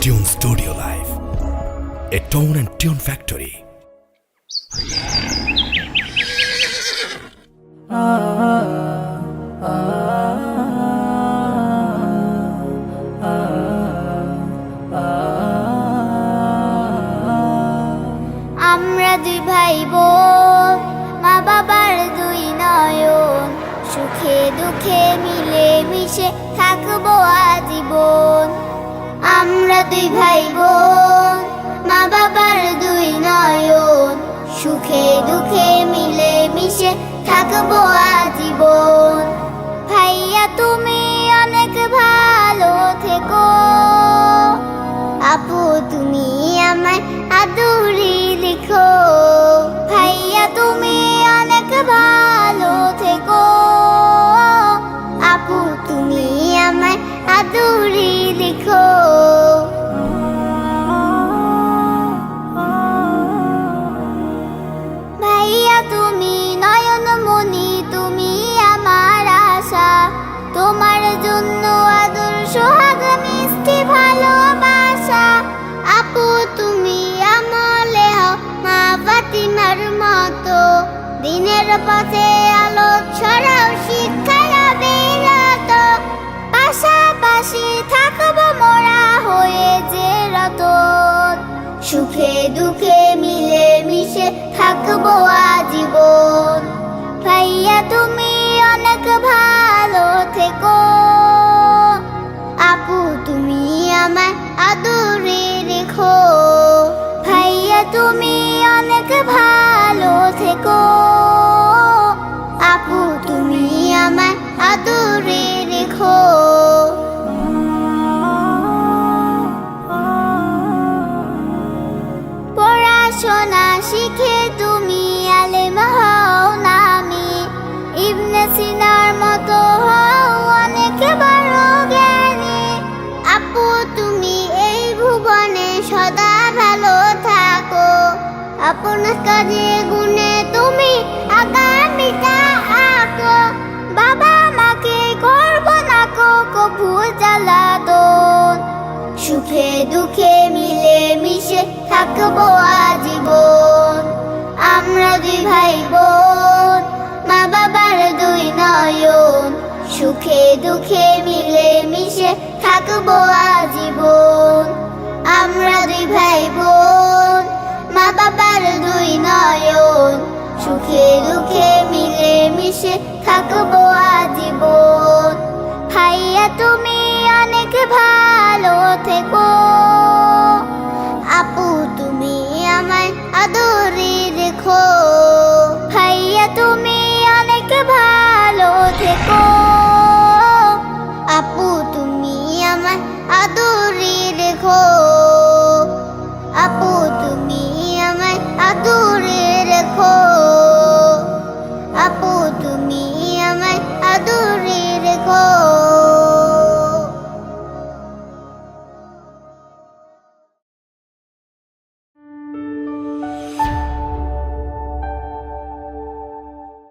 Tune Studio Live, a tone and tune factory. আমরা দুই ভাই বোন, মা বাবার দুই নয়ন, সুখে দুঃখে মিলে মিশে থাকবো আজীবন। আমরা দুই ভাই বোন, মা বাবার দুই নয়ন, সুখে দুঃখে মিলে মিশে থাকবো আজীবন। ভাইয়া তুমি অনেক ভালো থেকো, আপু তুমি আমায় আদুরি লিখো। ভাইয়া তুমি অনেক ভালো থেকো, আপু তুমি আমায় আদুরি লিখো। ভাইয়া তুমি নয়নমণি, তুমি আমার আশা, তোমার জন্য আদর সোহাগ মিষ্টি ভালোবাসা। আপু তুমি আমলে হও মা ফাতিমার মতো, দিনের পথে আলো ছড়াও শিক্ষায় অবিরত। পাশাপাশি থাকবো মোরা হয়ে যে রতন, সুখে দুঃখে মিলে মিশে থাকবো আজীবন। ভাইয়া তুমি অনেক ভালো থেকো, আপু তুমি আমায় আদরে রেখো। ভাইয়া তুমি অনেক ভালো থেকো, আপু তুমি আমায় আদরে রেখো। পড়াশোনা শিখে তুমি আলেম হও নামি, ইবনে সিনার মতো হও অনেক বড় জ্ঞানী। আপু তুমি এই ভুবনে সদা ভালো থাকো, আপনার কাজে গুণে তুমি আগামীটা আঁকো। বাবা মাকে করবো না কভু জ্বালাতন, সুখে দুঃখে মিলে মিশে থাকবো আজীবন। আমরা দুই ভাই বোন, মা বাবার দুই নয়ন, সুখে দুঃখে মিলে মিশে থাকবো আজীবন। আমরা দুই ভাই বোন, মা বাবার দুই নয়ন, সুখে দুঃখে মিলে মিশে থাকবো আজীবন। ভাইয়া তুমি অনেক ভালো থেকো, আপু তুমি আমায় আদরে রেখো। ভাইয়া তুমি অনেক ভালো থেকো, আপু তুমি আমায় আদরে রেখো। আপু তুমি আমায় আদরে রেখো, আপু তুমি